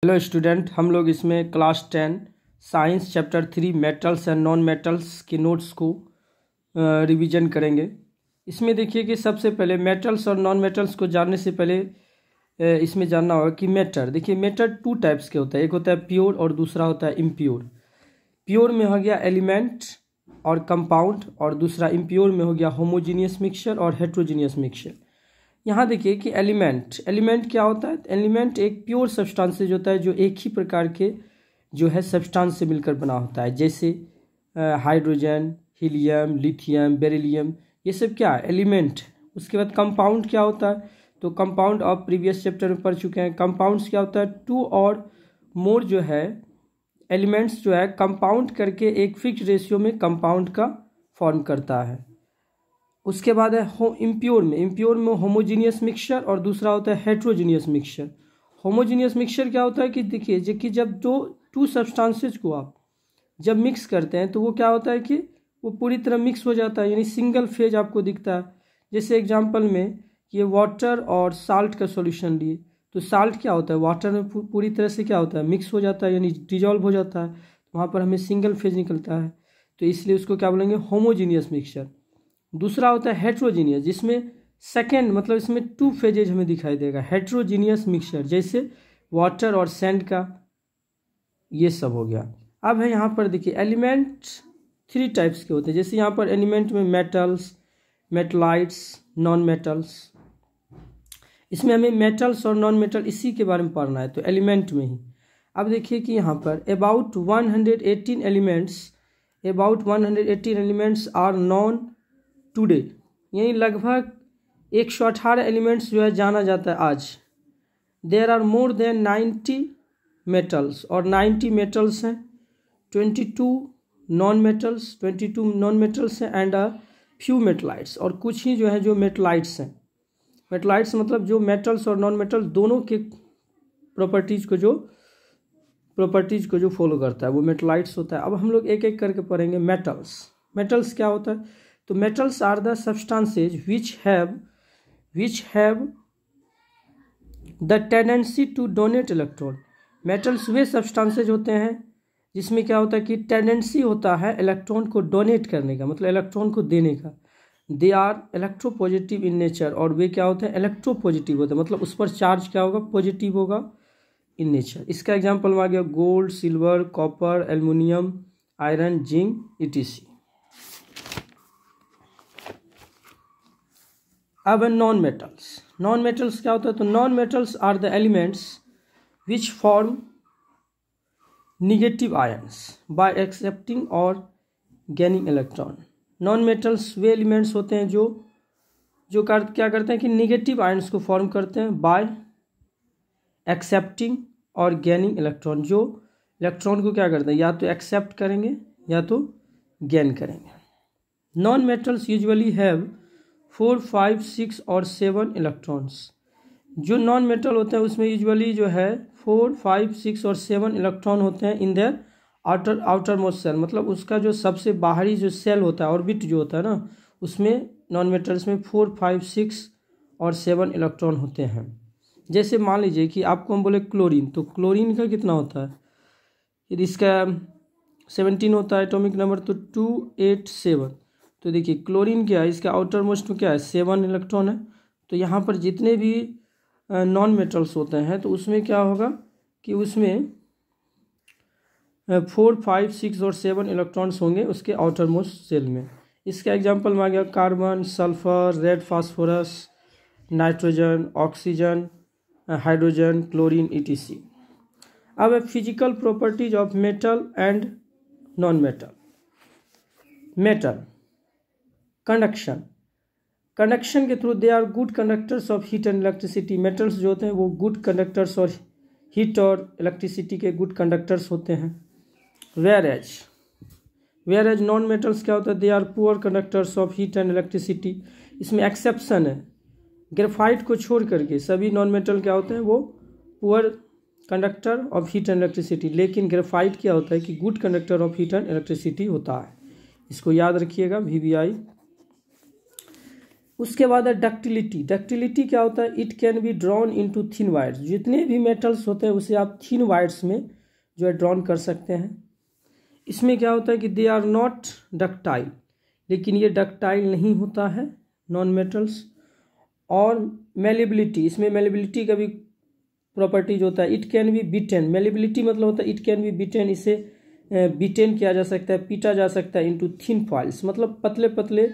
Hello student, हम लोग इसमें class 10 science chapter 3 metals and non metals के नोट्स को रिवीजन करेंगे। इसमें देखिए कि सबसे पहले मेटल्स और नॉन मेटल्स को जानने से पहले इसमें जानना होगा कि मैटर, देखिए मैटर टू टाइप्स के होता है, एक होता है प्योर और दूसरा होता है इम्प्योर। प्योर में हो गया एलिमेंट और कंपाउंड, और दूसरा इम्प्योर में हो गया होमोजीनियस मिक्सचर और हेट्रोजीनियस मिक्सचर। यहाँ देखिए कि एलिमेंट क्या होता है। एलिमेंट एक प्योर सब्सटेंसेज होता है जो एक ही प्रकार के जो है सब्सटेंस से मिलकर बना होता है, जैसे हाइड्रोजन, हीलियम, लिथियम, बेरिलियम, ये सब क्या है एलिमेंट। उसके बाद कंपाउंड क्या होता है, तो कंपाउंड आप प्रीवियस चैप्टर में पढ़ चुके हैं। कंपाउंड्स क्या होता है, टू और मोर जो है एलिमेंट्स जो है कंपाउंड करके एक फिक्स रेशियो में कंपाउंड का फॉर्म करता है। उसके बाद है इम्प्योर में होमोजीनियस मिक्सचर और दूसरा होता है हेट्रोजीनियस मिक्सचर। होमोजीनियस मिक्सचर क्या होता है कि देखिए कि जब टू सब्सटेंसेज को आप जब मिक्स करते हैं तो वो क्या होता है कि वो पूरी तरह मिक्स हो जाता है, यानी सिंगल फेज आपको दिखता है। जैसे एग्जांपल में ये वाटर और साल्ट का सॉल्यूशन लिए, तो साल्ट क्या होता है, वाटर में पूरी तरह से क्या होता है मिक्स हो जाता है, यानी डिजॉल्व हो जाता है, वहाँ पर हमें सिंगल फेज निकलता है, तो इसलिए उसको क्या बोलेंगे होमोजीनियस मिक्सचर। दूसरा होता है हेट्रोजीनियस, जिसमें सेकेंड मतलब इसमें टू फेजेज हमें दिखाई देगा। हेट्रोजीनियस मिक्सचर जैसे वाटर और सैंड का, ये सब हो गया। अब है यहाँ पर देखिए एलिमेंट थ्री टाइप्स के होते हैं, जैसे यहाँ पर एलिमेंट में मेटल्स, मेटलाइट्स, नॉन मेटल्स। इसमें हमें मेटल्स और नॉन मेटल इसी के बारे में पढ़ना है, तो एलिमेंट में ही। अब देखिए कि यहाँ पर about 118 elements are known today, यानी लगभग 118 एलिमेंट्स जो है जाना जाता है आज। There are more than 90 metals, और 90 मेटल्स हैं, 22 नॉन मेटल्स हैं एंड अ फ्यू मेटलाइट्स, और कुछ ही जो है जो मेटलाइट्स हैं। मेटलाइट्स मतलब जो मेटल्स और नॉन मेटल दोनों के प्रॉपर्टीज़ को जो फॉलो करता है वो मेटलाइट्स होता है। अब हम लोग एक एक करके पढ़ेंगे। मेटल्स क्या होता है, तो metals are the substances which have the tendency to donate electron। Metals वे सब्सटेंसेज होते हैं जिसमें क्या होता है कि टेंडेंसी होता है इलेक्ट्रॉन को डोनेट करने का, मतलब इलेक्ट्रॉन को देने का। They are electropositive in nature, और वे क्या होते हैं इलेक्ट्रोपॉजिटिव होते हैं, मतलब उस पर चार्ज क्या होगा पॉजिटिव होगा इन नेचर। इसका एग्जाम्पल में आ गया gold, silver, copper, aluminium, iron, zinc, etc। अब नॉन मेटल्स क्या होता है, तो non metals are the elements which form negative ions by accepting और गेनिंग इलेक्ट्रॉन। नॉन मेटल्स वे एलिमेंट्स होते हैं जो क्या करते हैं कि निगेटिव आयन्स को फॉर्म करते हैं बाय एक्सेप्टिंग और गेनिंग इलेक्ट्रॉन, जो इलेक्ट्रॉन को क्या करते हैं या तो एक्सेप्ट करेंगे या तो गेन करेंगे। नॉन मेटल्स यूजुअली हैव 4, 5, 6 और 7 इलेक्ट्रॉन्स। जो नॉन मेटल होते हैं उसमें यूजुअली जो है 4, 5, 6 और 7 इलेक्ट्रॉन होते हैं in their outermost shell, मतलब उसका जो सबसे बाहरी जो सेल होता है ऑर्बिट जो होता है ना, उसमें नॉन मेटल्स में 4, 5, 6 और 7 इलेक्ट्रॉन होते हैं। जैसे मान लीजिए कि आपको हम बोले क्लोरीन, तो क्लोरीन का कितना होता है, यदि इसका 17 होता है एटॉमिक नंबर, तो 287। तो देखिए क्लोरीन क्या है, इसका आउटर मोस्ट में क्या है 7 इलेक्ट्रॉन है। तो यहाँ पर जितने भी नॉन मेटल्स होते हैं तो उसमें क्या होगा कि उसमें 4, 5, 6 और 7 इलेक्ट्रॉन्स होंगे उसके आउटर मोस्ट सेल में। इसका एग्जांपल में आ गया carbon, sulphur, red phosphorus, nitrogen, oxygen, hydrogen, chlorine, etc। अब physical properties of metal and non metal. Conduction के through they are good conductors of heat and electricity. Metals जो होते हैं वो गुड कंडक्टर्स और हीट और इलेक्ट्रिसिटी के good conductors होते हैं। वेयर एज नॉन मेटल्स क्या होता है, they are poor conductors of heat and electricity. इसमें एक्सेप्शन है, ग्रेफाइट को छोड़ करके सभी नॉन मेटल क्या होते हैं वो poor conductor of heat and electricity, लेकिन ग्रेफाइट क्या होता है कि good conductor of heat and electricity होता है। इसको याद रखिएगा VBI। उसके बाद है डक्टिलिटी। डक्टिलिटी क्या होता है? It can be drawn into thin wires. जितने भी मेटल्स होते हैं उसे आप थिन वायर्स में जो है ड्रॉन कर सकते हैं। इसमें क्या होता है कि दे आर नॉट डक्टाइल, लेकिन ये डक्टाइल नहीं होता है नॉन मेटल्स। और मेलेबिलिटी, इसमें मेलेबिलिटी का भी प्रॉपर्टीज होता है। It can be beaten. Malleability मतलब होता है इट कैन बी बीटेन, इसे बीटेन किया जा सकता है, पीटा जा सकता है इनटू थिन फाइल्स, मतलब पतले पतले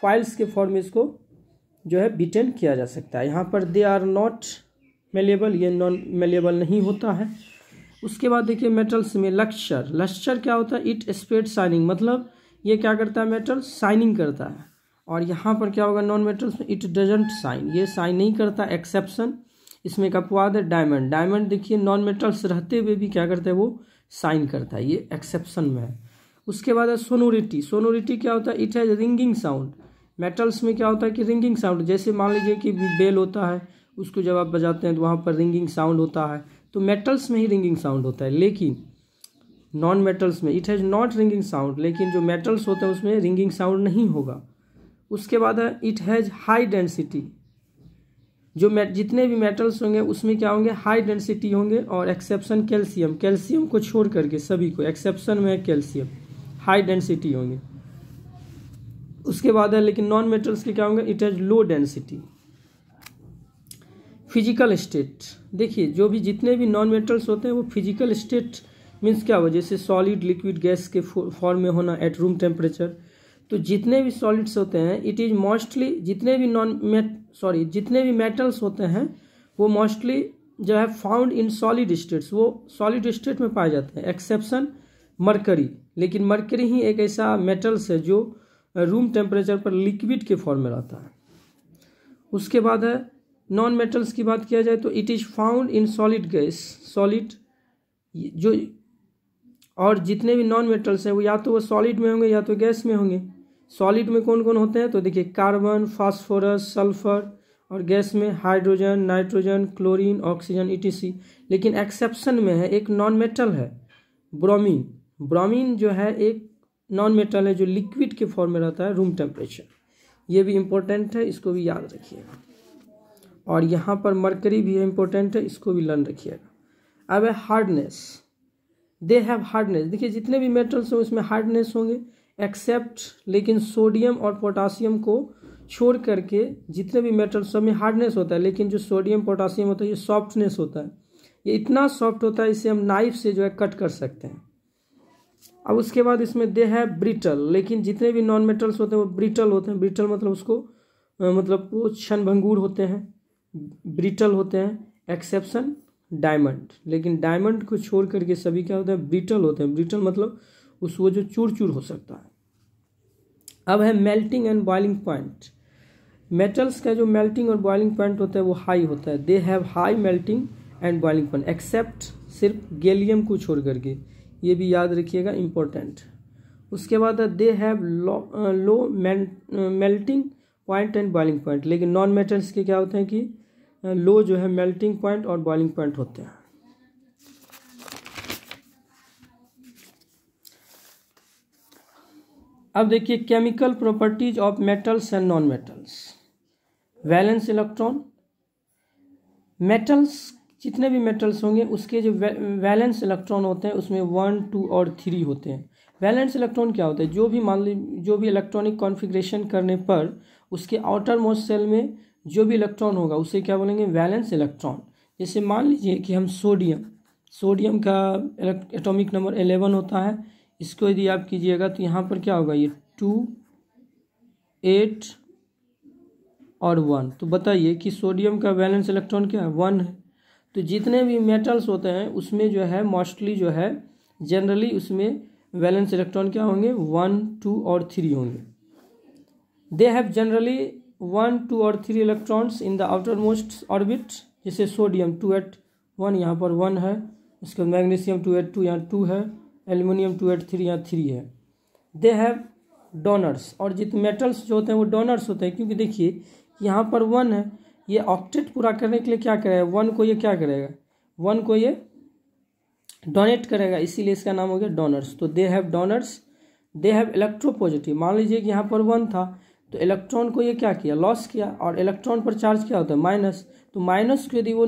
फाइल्स के फॉर्म में इसको जो है बीटेन किया जा सकता है। यहाँ पर दे आर नॉट मेलेबल, ये नॉन मेलेबल नहीं होता है। उसके बाद देखिए मेटल्स में लक्सचर। लक्सचर क्या होता है? इट स्प्रेड शाइनिंग, मतलब ये क्या करता है? मेटल शाइनिंग करता है। और यहाँ पर क्या होगा नॉन मेटल्स में? इट डजंट शाइन, ये शाइन नहीं करता। एक्सेप्शन इसमें का अपवाद है डायमंड। डायमंड देखिए नॉन मेटल्स रहते हुए भी क्या करता है? वो शाइन करता है, ये एक्सेप्शन में है। उसके बाद है सोनोरिटी। सोनोरिटी क्या होता है? It has ringing sound. Metals में क्या होता है कि रिंगिंग साउंड, जैसे मान लीजिए कि बेल होता है, उसको जब आप बजाते हैं तो वहाँ पर रिंगिंग साउंड होता है, तो मेटल्स में ही रिंगिंग साउंड होता है। लेकिन नॉन मेटल्स में it has not ringing sound, लेकिन जो मेटल्स होते हैं उसमें रिंगिंग साउंड नहीं होगा। उसके बाद है इट हैज़ हाई डेंसिटी। जो जितने भी मेटल्स होंगे उसमें क्या होंगे? हाई डेंसिटी होंगे। और एक्सेप्शन कैल्शियम, कैल्शियम को छोड़ करके सभी को, एक्सेप्शन में है कैल्शियम, हाई डेंसिटी होंगे। उसके बाद है लेकिन नॉन मेटल्स के क्या होंगे? It has low density. Physical state, देखिए जो भी जितने भी नॉन मेटल्स होते हैं वो फिजिकल स्टेट मीन्स क्या हो? जैसे सॉलिड, लिक्विड, गैस के फॉर्म में होना एट रूम टेम्परेचर। तो जितने भी सॉलिड्स होते हैं इट इज मोस्टली, जितने भी मेटल्स होते हैं वो मोस्टली जो है फाउंड इन सॉलिड स्टेट्स, वो सॉलिड स्टेट में पाए जाते हैं। एक्सेप्शन मरकरी, लेकिन मरकरी ही एक ऐसा मेटल्स है जो रूम टेम्परेचर पर लिक्विड के फॉर्म में रहता है। उसके बाद है नॉन मेटल्स की बात किया जाए तो it is found in solid gas, solid जो, और जितने भी नॉन मेटल्स हैं वो या तो वो सॉलिड में होंगे या तो गैस में होंगे। सॉलिड में कौन कौन होते हैं? तो देखिए कार्बन, फास्फोरस, सल्फर, और गैस में hydrogen, nitrogen, chlorine, oxygen, etc. लेकिन एक्सेप्शन में है एक नॉन मेटल है ब्रोमीन। ब्रोमीन जो है एक नॉन मेटल है जो लिक्विड के फॉर्म में रहता है रूम टेम्परेचर। ये भी इम्पोर्टेंट है, इसको भी याद रखिएगा। और यहाँ पर मरकरी भी इम्पोर्टेंट है, इसको भी लर्न रखिएगा। अब है हार्डनेस। दे हैव हार्डनेस, देखिए जितने भी मेटल्स हैं उसमें हार्डनेस होंगे एक्सेप्ट, लेकिन सोडियम और पोटासियम को छोड़ करके जितने भी मेटल्स सब में हार्डनेस होता है, लेकिन जो सोडियम पोटासियम होता है ये सॉफ्टनेस होता है। ये इतना सॉफ्ट होता है इसे हम नाइफ से जो है कट कर सकते हैं। अब उसके बाद इसमें दे है ब्रिटल, लेकिन जितने भी नॉन मेटल्स होते हैं वो ब्रिटल होते हैं। ब्रिटल मतलब उसको मतलब वो क्षणभंगुर होते हैं, ब्रिटल होते हैं। एक्सेप्शन डायमंड, लेकिन डायमंड को छोड़ करके सभी क्या होते हैं? ब्रिटल होते हैं। ब्रिटल मतलब वो जो चूर चूर हो सकता है। अब है melting and boiling point. Metals का जो मेल्टिंग और बॉइलिंग पॉइंट होता है वो हाई होता है। They have high melting and boiling point accept, सिर्फ गैलियम को छोड़ करके, ये भी याद रखिएगा, इम्पोर्टेंट। उसके बाद they have low melting point and boiling point, लेकिन नॉन मेटल्स के क्या होते हैं कि लो जो है मेल्टिंग पॉइंट और बॉइलिंग पॉइंट होते हैं। अब देखिए chemical properties of metals and non metals. Valence electron, metals जितने भी मेटल्स होंगे उसके जो वैलेंस इलेक्ट्रॉन होते हैं उसमें 1, 2 और 3 होते हैं। वैलेंस इलेक्ट्रॉन क्या होता है? जो भी मान लीजिए जो भी इलेक्ट्रॉनिक कॉन्फ़िगरेशन करने पर उसके आउटर मोस्ट सेल में जो भी इलेक्ट्रॉन होगा उसे क्या बोलेंगे? Valence electron. जैसे मान लीजिए कि हम सोडियम का एटॉमिक नंबर 11 होता है, इसको यदि आप कीजिएगा तो यहाँ पर क्या होगा? ये 2, 8 और 1। तो बताइए कि सोडियम का वैलेंस इलेक्ट्रॉन क्या है? 1 है। तो जितने भी मेटल्स होते हैं उसमें जो है मोस्टली जो है जनरली उसमें वैलेंस इलेक्ट्रॉन क्या होंगे? 1, 2 और 3 होंगे। दे हैव जनरली 1, 2 और 3 electrons in the outer most orbit. जैसे सोडियम 281 यहाँ पर 1 है, उसके बाद मैग्नीशियम 282 यहाँ 2 है, एल्यूमिनियम 283 यहाँ 3 है। दे हैव डोनर्स, और जितने मेटल्स जो होते हैं वो डोनर्स होते हैं, क्योंकि देखिए यहाँ पर 1 है, ये ऑक्टेट पूरा करने के लिए क्या करेगा? 1 को ये क्या करेगा? 1 को ये डोनेट करेगा, इसीलिए इसका नाम हो गया डोनर्स। तो they have donors. They have electropositive, मान लीजिए कि यहाँ पर 1 था तो इलेक्ट्रॉन को ये क्या किया, लॉस किया। और इलेक्ट्रॉन पर चार्ज क्या होता है, माइनस। तो माइनस को यदि वो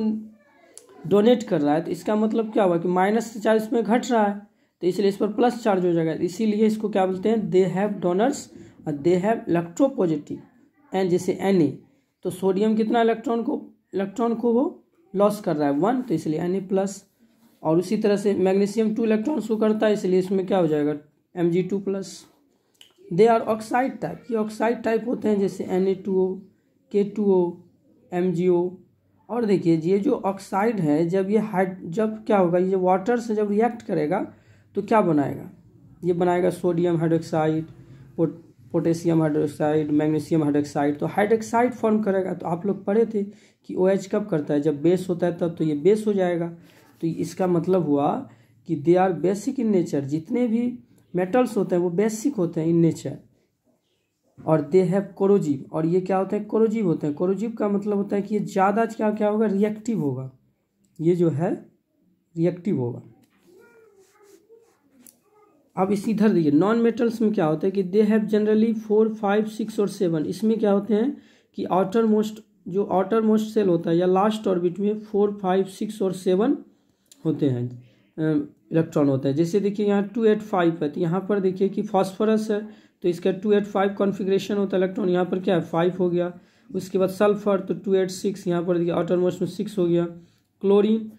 डोनेट कर रहा है तो इसका मतलब क्या हुआ कि माइनस से चार्ज इसमें घट रहा है, तो इसलिए इस पर प्लस चार्ज हो जाएगा। इसीलिए इसको क्या बोलते हैं, दे हैव डोनर्स और दे हैव इलेक्ट्रोपॉजिटिव। एंड जैसे Na, तो सोडियम कितना इलेक्ट्रॉन को वो लॉस कर रहा है 1, तो इसलिए Na प्लस। और उसी तरह से मैग्नीशियम 2 इलेक्ट्रॉन्स को करता है, इसलिए इसमें क्या हो जाएगा, Mg2 plus. They are oxide type, ये ऑक्साइड टाइप होते हैं, जैसे Na2O, K2O, MgO। और देखिए ये जो ऑक्साइड है, जब क्या होगा, ये वाटर से जब रिएक्ट करेगा तो क्या बनाएगा, ये बनाएगा sodium hydroxide, potassium hydroxide, magnesium hydroxide. तो हाइड्रोक्साइड फॉर्म करेगा। तो आप लोग पढ़े थे कि OH कब करता है, जब बेस होता है तब, तो ये बेस हो जाएगा। तो इसका मतलब हुआ कि they are basic in nature, जितने भी मेटल्स होते हैं वो बेसिक होते हैं इन नेचर। और दे हैव कोरोजिव, और ये क्या होते हैं, कोरोजिव होते हैं। कोरोजिव का मतलब होता है कि ये ज़्यादा क्या होगा, रिएक्टिव होगा, ये जो है रिएक्टिव होगा। अब इसी इधर देखिए नॉन मेटल्स में क्या होता है कि दे हैव जनरली 4, 5, 6 और 7। इसमें क्या होते हैं कि आउटर मोस्ट सेल होता है या लास्ट ऑर्बिट में 4, 5, 6 और 7 होते हैं, इलेक्ट्रॉन होते हैं। जैसे देखिए यहाँ 285 है, तो यहाँ पर देखिए कि फॉस्फोरस है, तो इसका 285 कॉन्फ़िगरेशन होता है इलेक्ट्रॉन, यहाँ पर क्या है 5 हो गया। उसके बाद सल्फर तो 286, यहाँ पर देखिए आउटर मोस्ट में 6 हो गया। क्लोरीन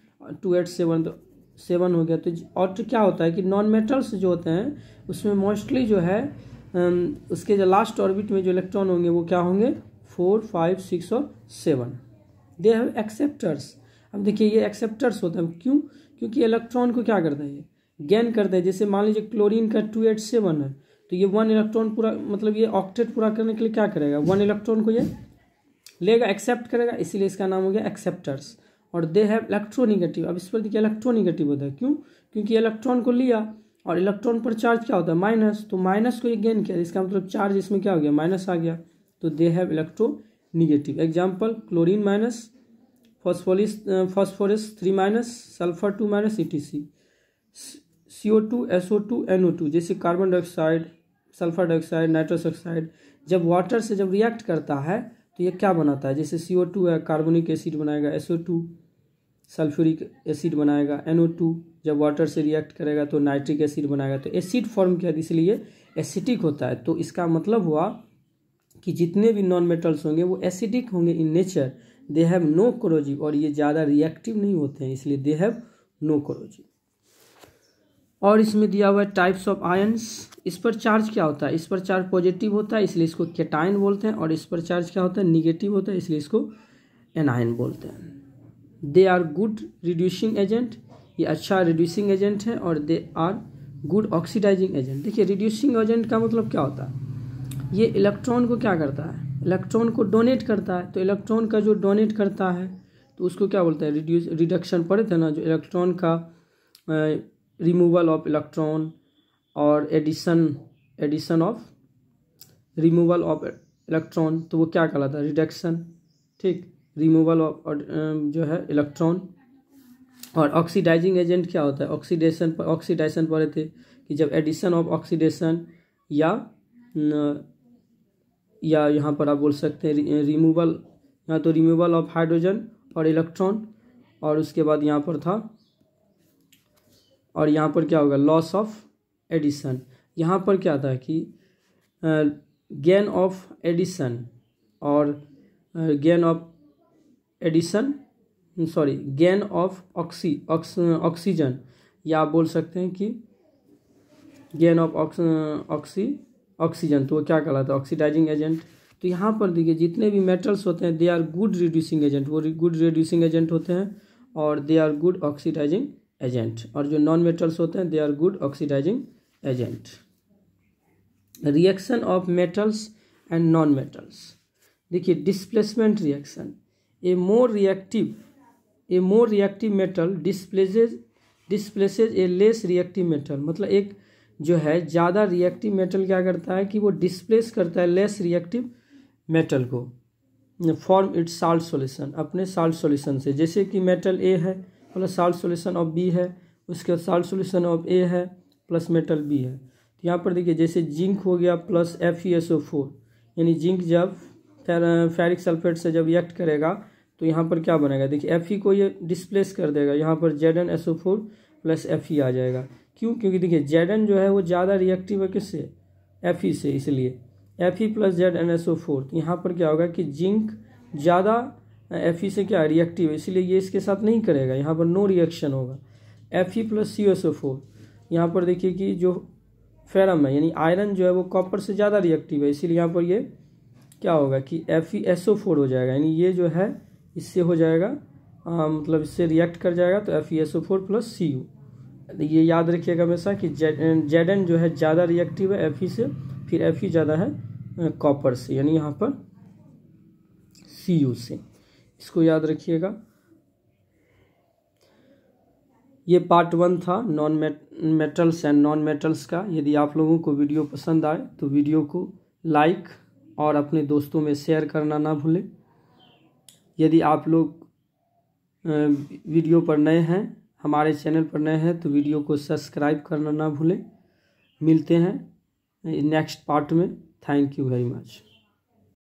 287 तो 7 हो गया। तो और तो क्या होता है कि नॉन मेटल्स जो होते हैं उसमें मोस्टली जो है उसके जो लास्ट ऑर्बिट में जो इलेक्ट्रॉन होंगे वो क्या होंगे, 4, 5, 6 और 7। They have acceptors. अब देखिए ये एक्सेप्टर्स होते हैं, क्यों, क्योंकि इलेक्ट्रॉन को क्या करता है, ये गेन करता है। जैसे मान लीजिए क्लोरीन का 287 है, तो ये 1 इलेक्ट्रॉन पूरा, मतलब ये ऑक्टेट पूरा करने के लिए क्या करेगा, 1 इलेक्ट्रॉन को ये लेगा, एक्सेप्ट करेगा, इसीलिए इसका नाम हो गया एक्सेप्टर्स। और दे हैव इलेक्ट्रोनिगेटिव। अब इस पर देखिए इलेक्ट्रोनिगेटिव होता है, क्यों, क्योंकि इलेक्ट्रॉन को लिया और इलेक्ट्रॉन पर चार्ज क्या होता है, माइनस। तो माइनस को ये गेन किया, इसका मतलब चार्ज इसमें क्या हो गया, माइनस आ गया। तो they have electronegative. Example chlorine minus, phosphorus 3 minus, sulphur 2 minus, ETC। CO2, SO2, NO2, जैसे carbon dioxide, sulphur dioxide, nitrous oxide जब वाटर से जब रिएक्ट करता है तो ये क्या बनाता है, जैसे CO2 है कार्बोनिक एसिड बनाएगा, SO2 सल्फ्यूरिक एसिड बनाएगा, NO2 जब वाटर से रिएक्ट करेगा तो नाइट्रिक एसिड बनाएगा। तो एसिड फॉर्म किया, इसलिए एसिडिक होता है। तो इसका मतलब हुआ कि जितने भी नॉन मेटल्स होंगे वो एसिडिक होंगे in nature. They have no corrosive, और ये ज़्यादा रिएक्टिव नहीं होते हैं, इसलिए दे हैव नो कोरोजिव। और इसमें दिया हुआ है टाइप्स ऑफ आयंस। इस पर चार्ज क्या होता है, इस पर चार्ज पॉजिटिव होता है, इसलिए इसको कैटायन बोलते हैं। और इस पर चार्ज क्या होता है, निगेटिव होता है, इसलिए इसको एनायन बोलते हैं। They are good reducing agent, ये अच्छा रिड्यूसिंग एजेंट है। और they are good oxidizing agent. देखिए रिड्यूसिंग एजेंट का मतलब क्या होता है, ये इलेक्ट्रॉन को क्या करता है, इलेक्ट्रॉन को डोनेट करता है। तो इलेक्ट्रॉन का जो डोनेट करता है तो उसको क्या बोलते हैं, रिडक्शन पढ़े थे ना, जो इलेक्ट्रॉन का रिमूवल ऑफ इलेक्ट्रॉन और addition of removal of electron, तो वो क्या कहलाता है, रिडक्शन। ठीक, रिमूवल ऑफ जो है इलेक्ट्रॉन। और ऑक्सीडाइजिंग एजेंट क्या होता है, ऑक्सीडेशन पढ़े थे कि जब एडिशन ऑफ ऑक्सीडेशन या यहाँ पर आप बोल सकते हैं रिमूवल, या तो रिमूवल ऑफ हाइड्रोजन और इलेक्ट्रॉन, और उसके बाद यहाँ पर था, और यहाँ पर क्या होगा, लॉस ऑफ एडिशन। यहाँ पर क्या था कि गेन ऑफ एडिशन और gain of addition, sorry gain of oxygen, या आप बोल सकते हैं कि गेन ऑफ ऑक्सीजन, तो वो क्या कहलाता है, ऑक्सीडाइजिंग एजेंट। तो यहाँ पर देखिए जितने भी मेटल्स होते हैं they are good reducing agent, वो गुड रिड्यूसिंग एजेंट होते हैं, और they are good oxidizing agent. और जो नॉन मेटल्स होते हैं they are good oxidizing agent. Reaction of metals and non metals. देखिए displacement reaction, a more reactive metal displaces a less reactive metal. मतलब एक जो है ज़्यादा रिएक्टिव मेटल क्या करता है कि वो डिस्प्लेस करता है लेस रिएक्टिव मेटल को, फॉर्म इट्स साल्ट सॉल्यूशन, अपने साल्ट सॉल्यूशन से। जैसे कि मेटल ए है plus salt solution of B है, उसके बाद साल्ट सॉल्यूशन ऑफ ए है प्लस मेटल बी है। तो यहाँ पर देखिए जैसे जिंक हो गया प्लस FeSO4, यानी जिंक जब फेरिक सल्फेट से जब रिएक्ट करेगा तो यहाँ पर क्या बनेगा, देखिए Fe को ये डिस्प्लेस कर देगा, यहाँ पर ZnSO4 प्लस Fe आ जाएगा। क्यों? क्योंकि देखिए Zn जो है वो ज़्यादा रिएक्टिव है किससे, Fe से, इसलिए Fe प्लस ZnSO4। तो यहाँ पर क्या होगा कि जिंक ज़्यादा Fe से क्या रिएक्टिव है, इसलिए ये इसके साथ नहीं करेगा, यहाँ पर नो रिएक्शन होगा। Fe प्लस CuSO4, यहाँ पर देखिए कि जो फेरम है यानी आयरन जो है वो कॉपर से ज़्यादा रिएक्टिव है, इसीलिए यहाँ पर ये क्या होगा कि FeSO4 हो जाएगा, यानी ये जो है इससे हो जाएगा मतलब इससे रिएक्ट कर जाएगा तो FeSO4 प्लस Cu। ये याद रखिएगा हमेशा कि Zn जो है ज़्यादा रिएक्टिव है Fe से, फिर Fe ज़्यादा है कॉपर से, यानी यहाँ पर Cu से, इसको याद रखिएगा। ये पार्ट 1 था non metals and non metals का। यदि आप लोगों को वीडियो पसंद आए तो वीडियो को लाइक और अपने दोस्तों में शेयर करना ना भूलें। यदि आप लोग वीडियो पर नए हैं, हमारे चैनल पर नए हैं, तो वीडियो को सब्सक्राइब करना ना भूलें। मिलते हैं नेक्स्ट पार्ट में। Thank you very much.